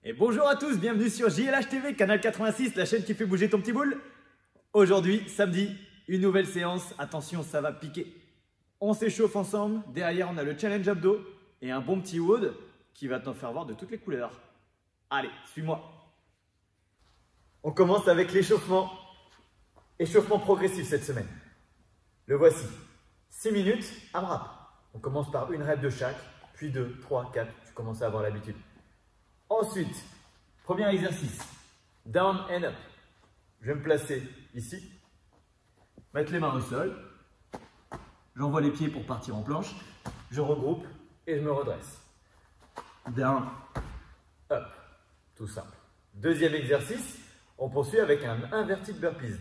Et bonjour à tous, bienvenue sur JLH TV, canal 86, la chaîne qui fait bouger ton petit boule. Aujourd'hui, samedi, une nouvelle séance. Attention, ça va piquer. On s'échauffe ensemble. Derrière, on a le challenge abdos et un bon petit WOD qui va t'en faire voir de toutes les couleurs. Allez, suis-moi. On commence avec l'échauffement. Échauffement progressif cette semaine. Le voici. 6 minutes, AMRAP. On commence par une rep de chaque, puis 2, 3, 4. Tu commences à avoir l'habitude. Ensuite, premier exercice, down and up. Je vais me placer ici, mettre les mains au sol, j'envoie les pieds pour partir en planche, je regroupe et je me redresse. Down, up, tout simple. Deuxième exercice, on poursuit avec un inverted burpees.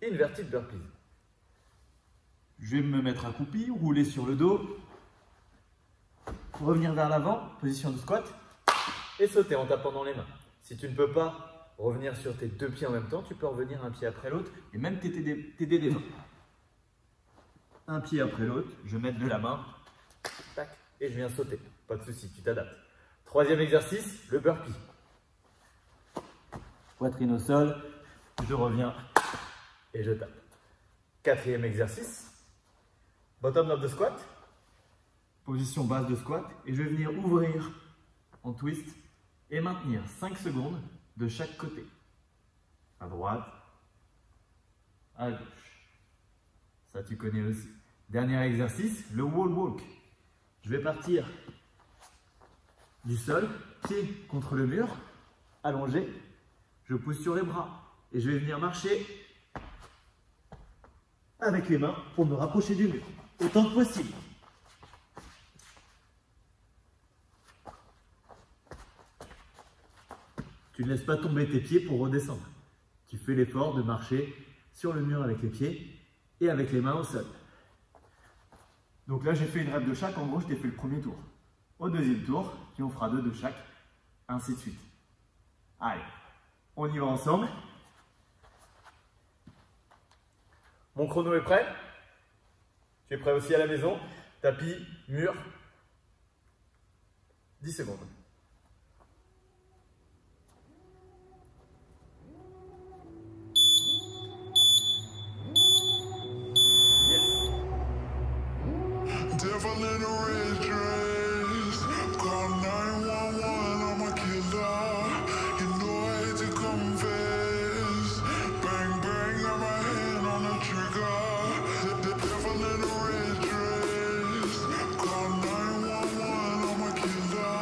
Inverted burpees. Je vais me mettre accroupi, rouler sur le dos, revenir vers l'avant, position de squat. Et sauter en tapant dans les mains. Si tu ne peux pas revenir sur tes deux pieds en même temps, tu peux revenir un pied après l'autre et même t'aider des mains. Un pied après l'autre, je mets de la main, tac, et je viens sauter. Pas de souci, tu t'adaptes. Troisième exercice, le burpee. Poitrine au sol, je reviens et je tape. Quatrième exercice, bottom of the squat. Position basse de squat et je vais venir ouvrir en twist et maintenir 5 secondes de chaque côté. À droite, à gauche. Ça, tu connais aussi. Dernier exercice, le wall walk. Je vais partir du sol, pied contre le mur, allongé. Je pousse sur les bras et je vais venir marcher avec les mains pour me rapprocher du mur, autant que possible. Tu ne laisses pas tomber tes pieds pour redescendre. Tu fais l'effort de marcher sur le mur avec les pieds et avec les mains au sol. Donc là, j'ai fait une rep de chaque. En gros, je t'ai fait le premier tour. Au deuxième tour, tu en feras 2 de chaque, ainsi de suite. Allez, on y va ensemble. Mon chrono est prêt. Tu es prêt aussi à la maison. Tapis, mur. 10 secondes. Devil in a red dress, call 911, I'm a killer. You know I hate to confess. Bang bang, got my hand on the trigger. The devil in a red dress, call 911, I'm a killer.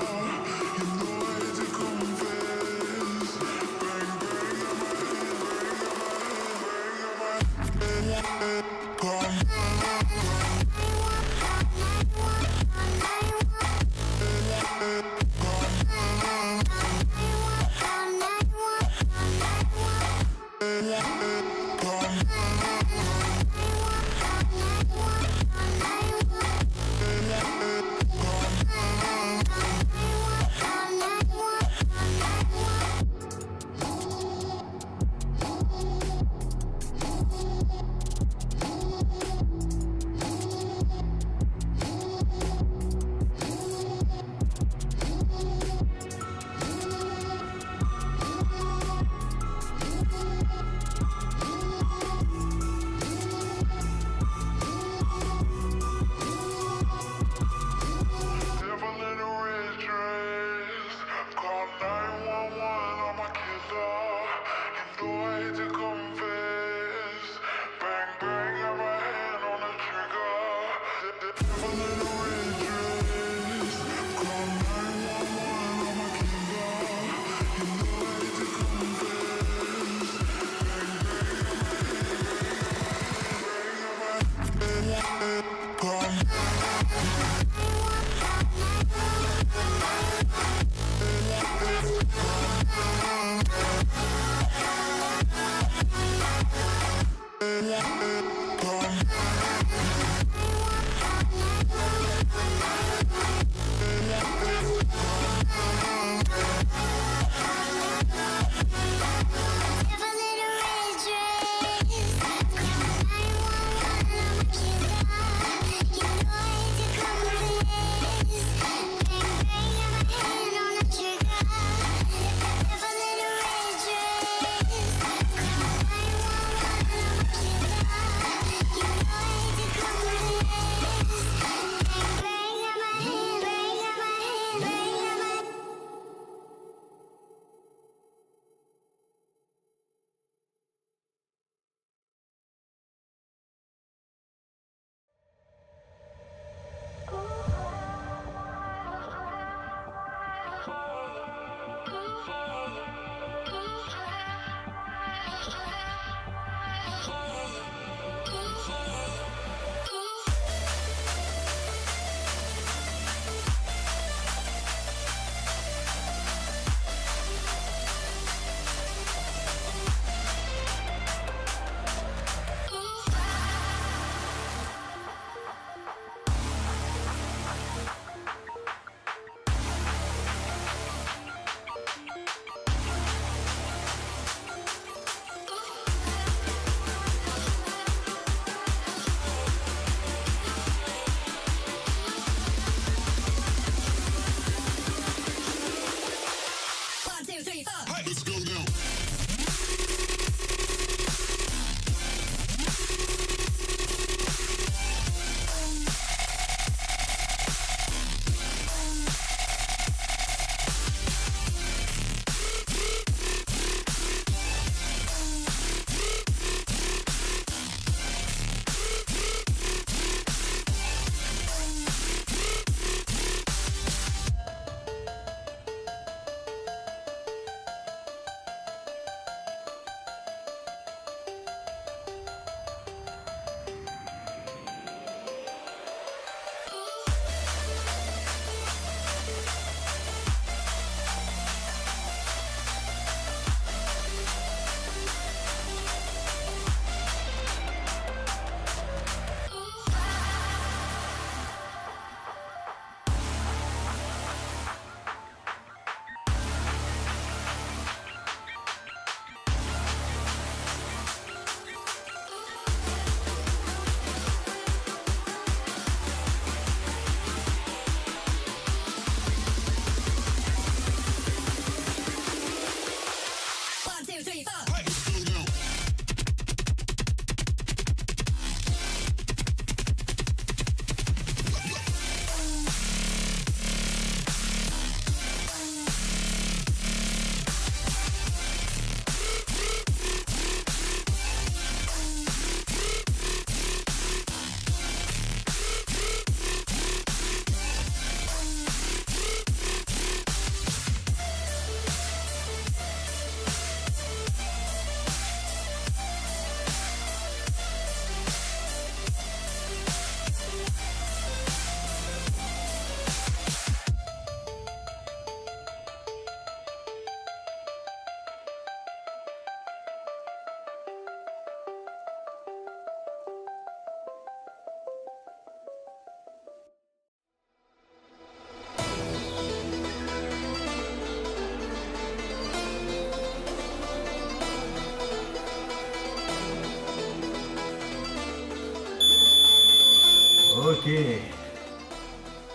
Ok.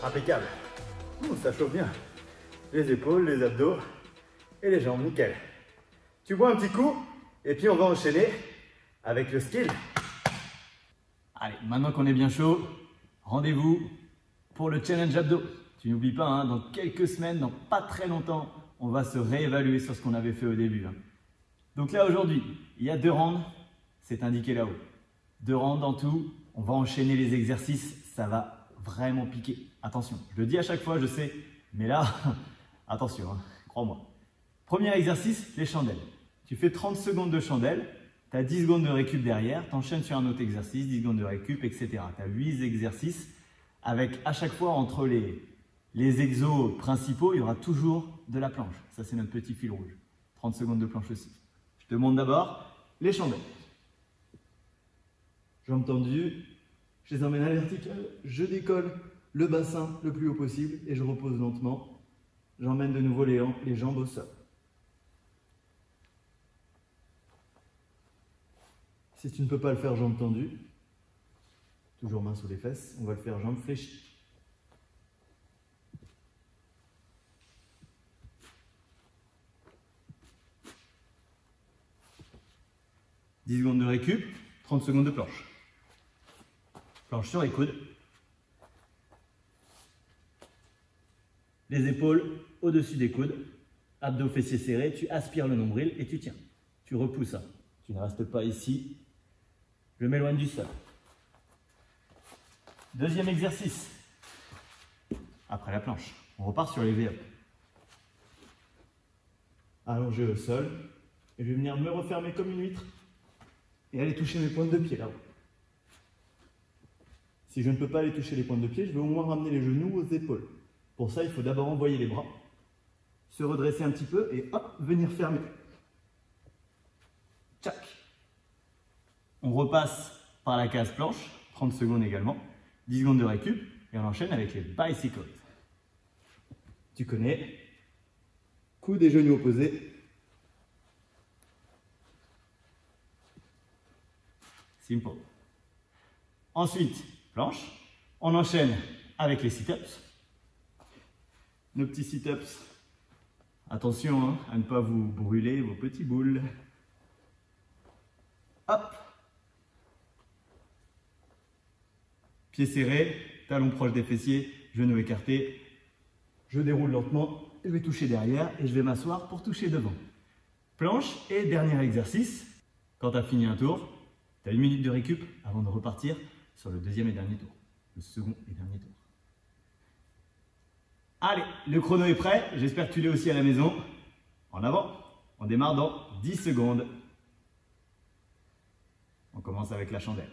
Impeccable. Ça chauffe bien. Les épaules, les abdos et les jambes, nickel. Tu bois un petit coup et puis on va enchaîner avec le skill. Allez, maintenant qu'on est bien chaud, rendez-vous pour le challenge abdos. Tu n'oublies pas, hein, dans quelques semaines, dans pas très longtemps, on va se réévaluer sur ce qu'on avait fait au début. Hein. Donc là, aujourd'hui, il y a 2 rounds, c'est indiqué là-haut. 2 rounds en tout, on va enchaîner les exercices, ça va vraiment piquer. Attention, je le dis à chaque fois, je sais, mais là, attention, hein, crois-moi. Premier exercice, les chandelles. Tu fais 30 secondes de chandelle, tu as 10 secondes de récup derrière, tu enchaînes sur un autre exercice, 10 secondes de récup, etc. Tu as 8 exercices avec à chaque fois entre les exos principaux, il y aura toujours de la planche. Ça, c'est notre petit fil rouge. 30 secondes de planche aussi. Je te montre d'abord les chandelles. Jambes tendues, je les emmène à la verticale, je décolle le bassin le plus haut possible et je repose lentement. J'emmène de nouveau les jambes au sol. Si tu ne peux pas le faire jambes tendues, toujours main sous les fesses, on va le faire jambes fléchies. « 10 secondes de récup, 30 secondes de planche. Planche sur les coudes. Les épaules au-dessus des coudes. Abdos fessiers serrés, tu aspires le nombril et tu tiens. Tu repousses ça. Tu ne restes pas ici. Je m'éloigne du sol. Deuxième exercice. Après la planche, on repart sur les V-up. Allongé au sol. Et je vais venir me refermer comme une huître et aller toucher mes pointes de pied là-haut. Si je ne peux pas aller toucher les pointes de pied, je vais au moins ramener les genoux aux épaules. Pour ça, il faut d'abord envoyer les bras, se redresser un petit peu et hop, venir fermer. Tchac. On repasse par la case planche, 30 secondes également, 10 secondes de récup et on enchaîne avec les bicycles. Tu connais, coudes et genoux opposés. Simple. Ensuite, planche. On enchaîne avec les sit-ups. Nos petits sit-ups. Attention hein, à ne pas vous brûler vos petits boules. Hop. Pieds serrés, talons proches des fessiers, genoux écartés. Je déroule lentement, je vais toucher derrière et je vais m'asseoir pour toucher devant. Planche et dernier exercice. Quand tu as fini un tour, tu as 1 minute de récup avant de repartir sur le deuxième et dernier tour. Le second et dernier tour. Allez, le chrono est prêt. J'espère que tu l'es aussi à la maison. En avant, on démarre dans 10 secondes. On commence avec la chandelle.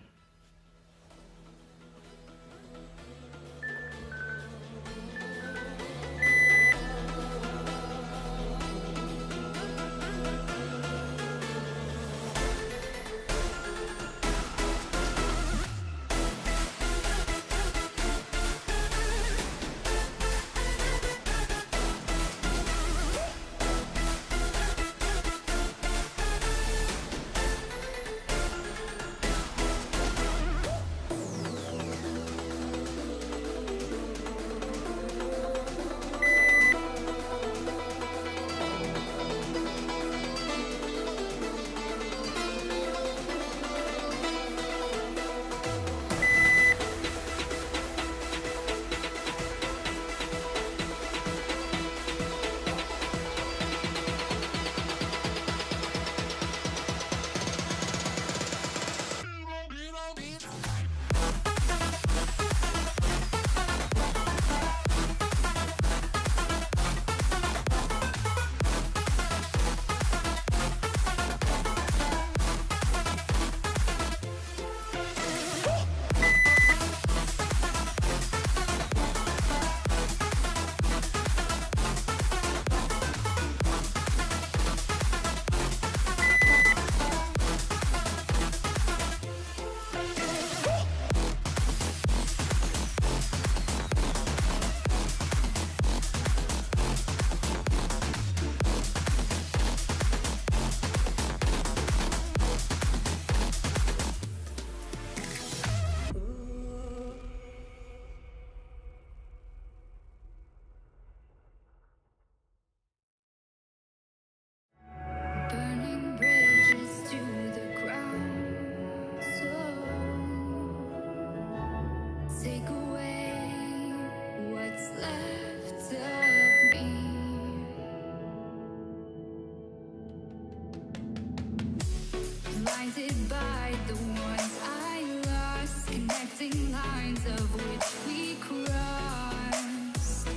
blinded by the ones I lost, connecting lines of which we crossed,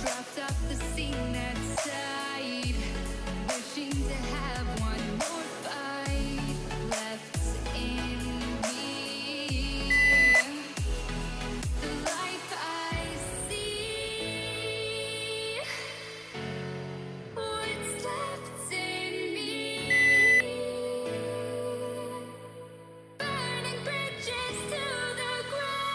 dropped off the scene at sight, wishing to have one more fight left in me. The life I see, what's left in me, burning bridges to the ground.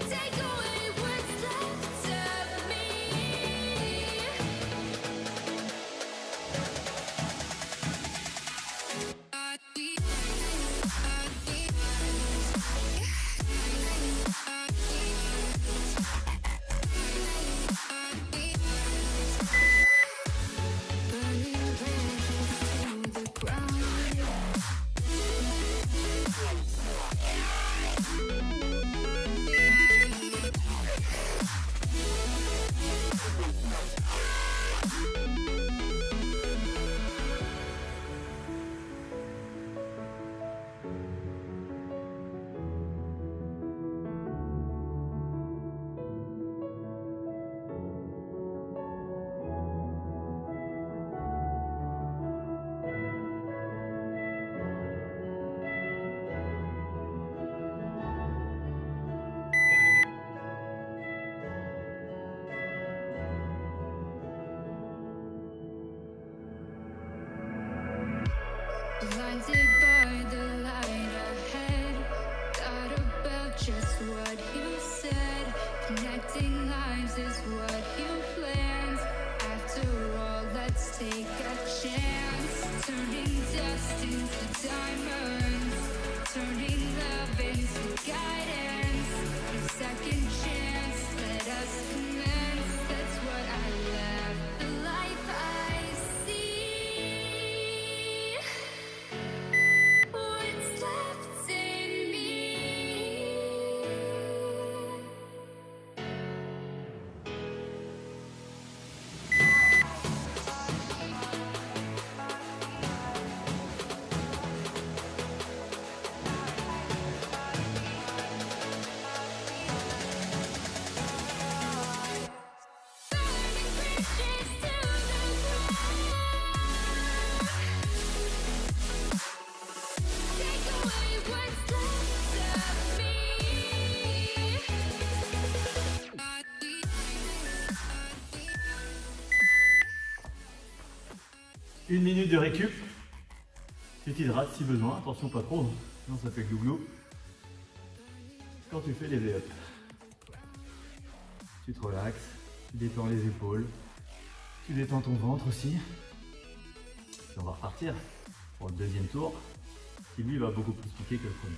Take away what's left of me. Burning bridges to the ground. Blinded by the light ahead, thought about just what you said. Connecting lives is what you planned. After all, let's take a chance. Turning dust into diamonds, turning love into guidance. A second chance, let us commence. That's what I left. The life I see, what's left in me. Burning bridges to the ground. Take away what's left of me. Une minute de récup. Tu t'hydrates si besoin, attention pas trop, sinon ça fait glouglou. Quand tu fais les V-up, tu te relaxes, tu détends les épaules, tu détends ton ventre aussi. Puis on va repartir pour le deuxième tour, qui lui va beaucoup plus piquer que le premier.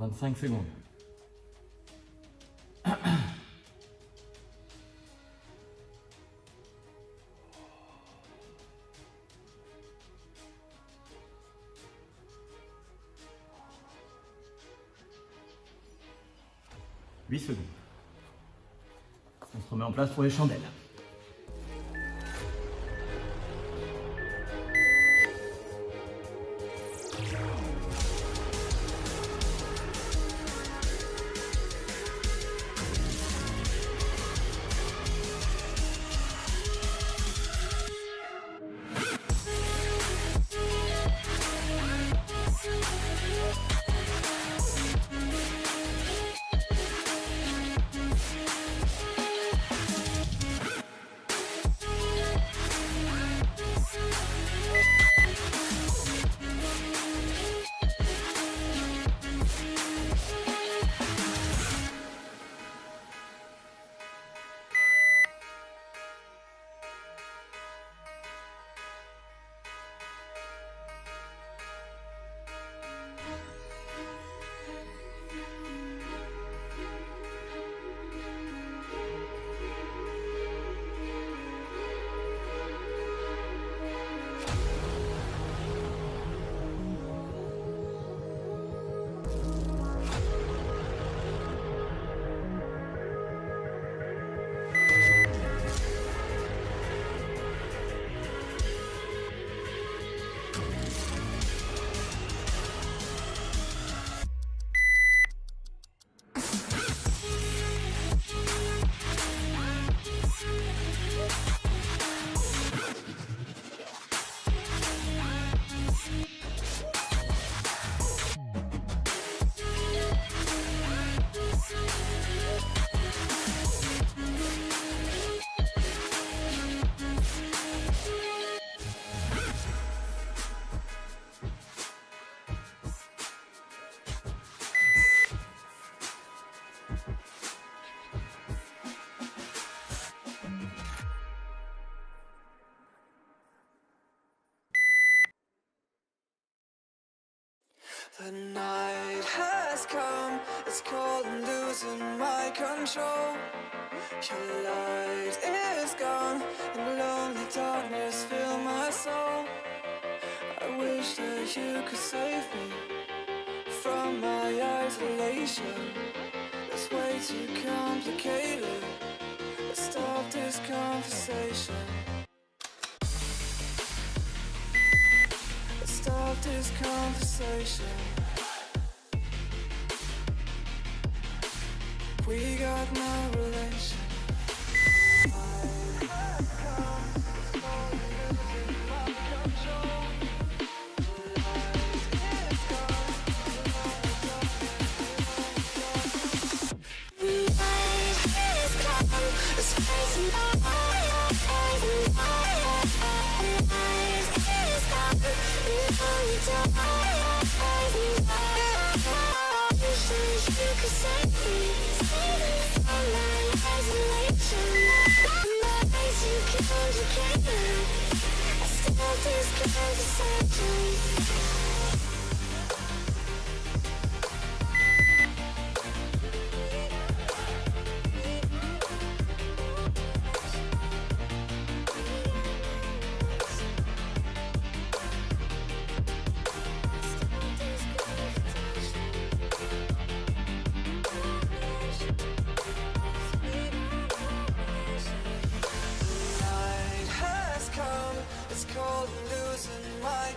« 25 secondes. » 8 secondes. On se remet en place pour les chandelles. has come, it's cold and losing my control. Your light is gone, and lonely darkness fill my soul. I wish that you could save me from my isolation. It's way too complicated. Let's stop this conversation. Let's stop this conversation. We got no relation.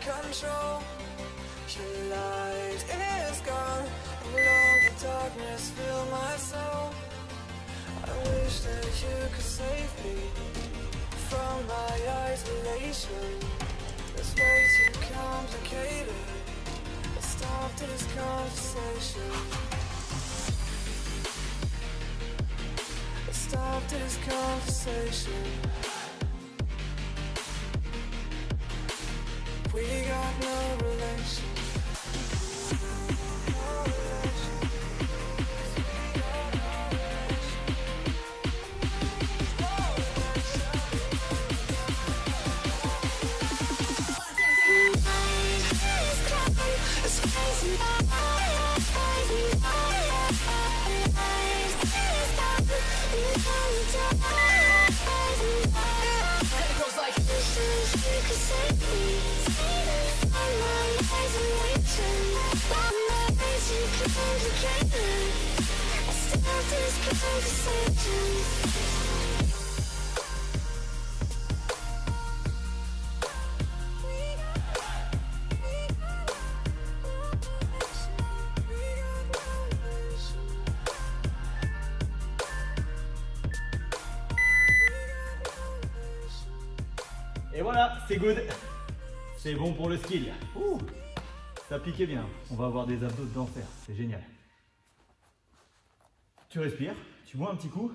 Control. Your light is gone, and lonely darkness fill my soul. I wish that you could save me from my isolation. It's way too complicated. Let's stop this conversation. Let's stop this conversation. We got no relation. No relation. Et voilà, c'est good. C'est bon pour le skill. Ouh, ça piquait bien. On va avoir des abdos d'enfer. C'est génial. Tu respires, tu bois un petit coup.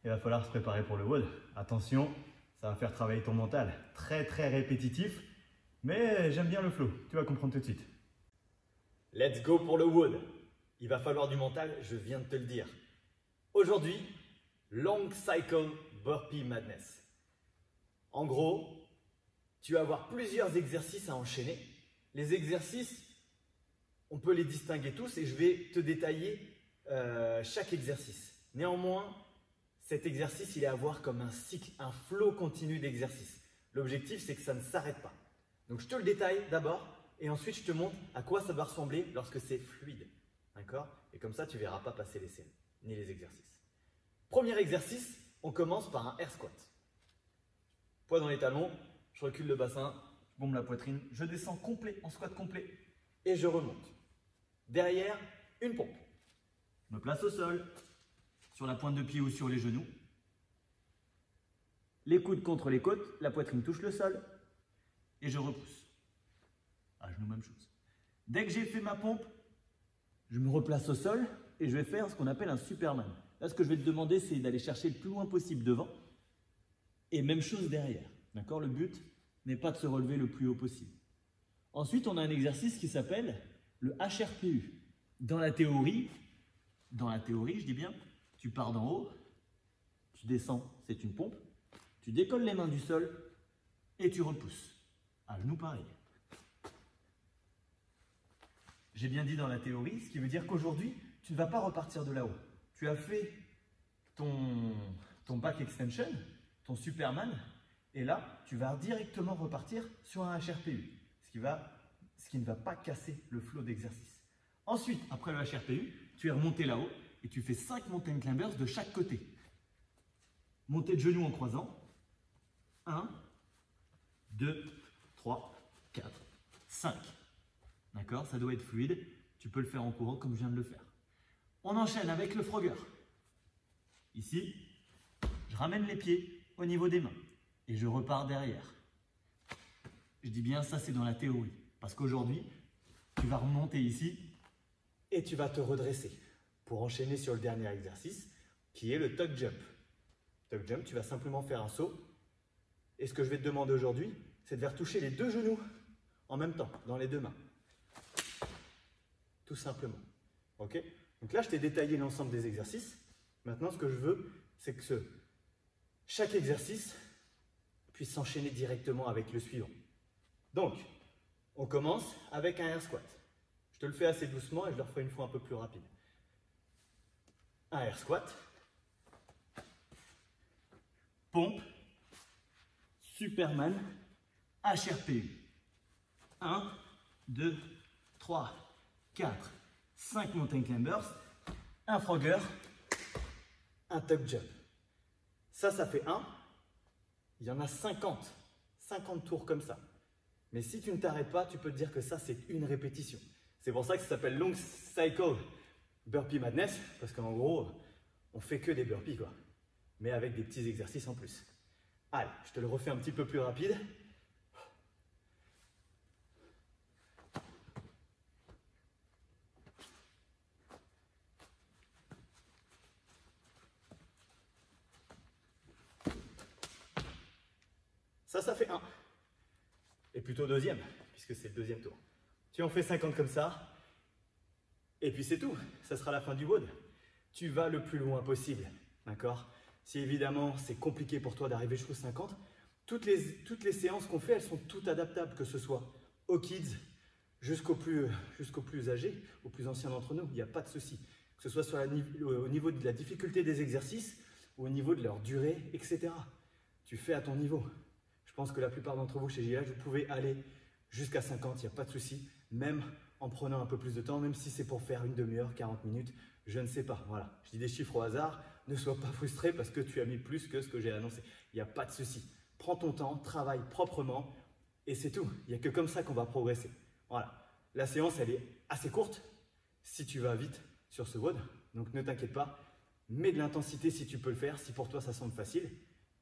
Il va falloir se préparer pour le WOD. Attention, ça va faire travailler ton mental. Très répétitif. Mais j'aime bien le flow. Tu vas comprendre tout de suite. Let's go pour le WOD. Il va falloir du mental, je viens de te le dire. Aujourd'hui, Long Cycle Burpee Madness. En gros, tu vas avoir plusieurs exercices à enchaîner. Les exercices, on peut les distinguer tous et je vais te détailler chaque exercice. Néanmoins, cet exercice, il est à voir comme un cycle, un flow continu d'exercices. L'objectif, c'est que ça ne s'arrête pas. Donc, je te le détaille d'abord et ensuite, je te montre à quoi ça va ressembler lorsque c'est fluide. D'accord? Et comme ça, tu ne verras pas passer les scènes, ni les exercices. Premier exercice, on commence par un air squat. Poids dans les talons, je recule le bassin, je bombe la poitrine, je descends complet, en squat complet, et je remonte. Derrière, une pompe. Je me place au sol, sur la pointe de pied ou sur les genoux. Les coudes contre les côtes, la poitrine touche le sol, et je repousse. À genoux, même chose. Dès que j'ai fait ma pompe, je me replace au sol, et je vais faire ce qu'on appelle un Superman. Là, ce que je vais te demander, c'est d'aller chercher le plus loin possible devant, et même chose derrière. D'accord? Le but n'est pas de se relever le plus haut possible. Ensuite, on a un exercice qui s'appelle le HRPU. Dans la théorie, je dis bien, tu pars d'en haut, tu descends, c'est une pompe, tu décolles les mains du sol et tu repousses. À genoux pareil. j'ai bien dit dans la théorie, ce qui veut dire qu'aujourd'hui, tu ne vas pas repartir de là-haut. Tu as fait ton back extension, ton Superman, et là, tu vas directement repartir sur un HRPU, ce qui ne va pas casser le flow d'exercice. Ensuite, après le HRPU, tu es remonté là-haut et tu fais 5 mountain climbers de chaque côté. Montée de genoux en croisant. 1, 2, 3, 4, 5. D'accord? Ça doit être fluide. Tu peux le faire en courant comme je viens de le faire. On enchaîne avec le Frogger. Ici, je ramène les pieds au niveau des mains et je repars derrière. Je dis bien ça, c'est dans la théorie. Parce qu'aujourd'hui, tu vas remonter ici et tu vas te redresser pour enchaîner sur le dernier exercice qui est le tuck jump. Tuck jump, tu vas simplement faire un saut. Et ce que je vais te demander aujourd'hui, c'est de faire toucher les 2 genoux en même temps, dans les 2 mains. Tout simplement. Ok? Donc là, je t'ai détaillé l'ensemble des exercices. Maintenant, ce que je veux, c'est que chaque exercice puisse s'enchaîner directement avec le suivant. Donc, on commence avec un air squat. Je te le fais assez doucement et je le refais une fois un peu plus rapide. Un air squat. Pompe. Superman. HRPU. 1, 2, 3, 4, 5 mountain climbers. Un Frogger. Un tuck jump. Ça fait 1. Il y en a 50. 50 tours comme ça. Mais si tu ne t'arrêtes pas, tu peux te dire que ça, c'est une répétition. C'est pour ça que ça s'appelle Long Cycle Burpee Madness, parce qu'en gros, on fait que des burpees, quoi. Mais avec des petits exercices en plus. Allez, je te le refais un petit peu plus rapide. Ça fait 1. Et plutôt deuxième, puisque c'est le deuxième tour. Tu en fais 50 comme ça. Et puis c'est tout. Ça sera la fin du WOD. Tu vas le plus loin possible. D'accord? Si évidemment c'est compliqué pour toi d'arriver jusqu'aux 50, toutes les séances qu'on fait, elles sont toutes adaptables, que ce soit aux kids jusqu'aux plus âgés, aux plus anciens d'entre nous. Il n'y a pas de souci. Que ce soit au niveau de la difficulté des exercices ou au niveau de leur durée, etc. Tu fais à ton niveau. Je pense que la plupart d'entre vous chez JLH, vous pouvez aller jusqu'à 50, il n'y a pas de souci, même en prenant un peu plus de temps, même si c'est pour faire une demi-heure, 40 minutes, je ne sais pas. Voilà, je dis des chiffres au hasard, ne sois pas frustré parce que tu as mis plus que ce que j'ai annoncé. Il n'y a pas de souci. Prends ton temps, travaille proprement et c'est tout. Il n'y a que comme ça qu'on va progresser. Voilà, la séance, elle est assez courte si tu vas vite sur ce WOD, donc ne t'inquiète pas. Mets de l'intensité si tu peux le faire, si pour toi ça semble facile.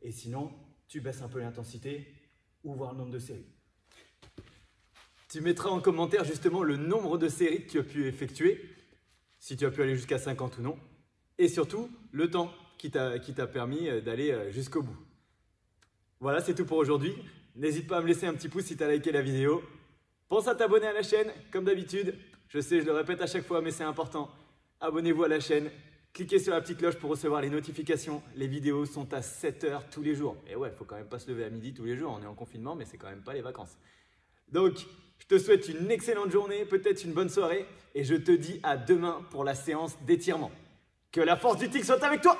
Et sinon, tu baisses un peu l'intensité ou voir le nombre de séries. Tu mettras en commentaire justement le nombre de séries que tu as pu effectuer, si tu as pu aller jusqu'à 50 ou non, et surtout le temps qui t'a permis d'aller jusqu'au bout. Voilà, c'est tout pour aujourd'hui. N'hésite pas à me laisser un petit pouce si tu as liké la vidéo. Pense à t'abonner à la chaîne, comme d'habitude. Je sais, je le répète à chaque fois, mais c'est important. Abonnez-vous à la chaîne. Cliquez sur la petite cloche pour recevoir les notifications. Les vidéos sont à 7 h tous les jours. Et ouais, il ne faut quand même pas se lever à midi tous les jours. On est en confinement, mais c'est quand même pas les vacances. Donc, je te souhaite une excellente journée, peut-être une bonne soirée. Et je te dis à demain pour la séance d'étirement. Que la force du tic soit avec toi!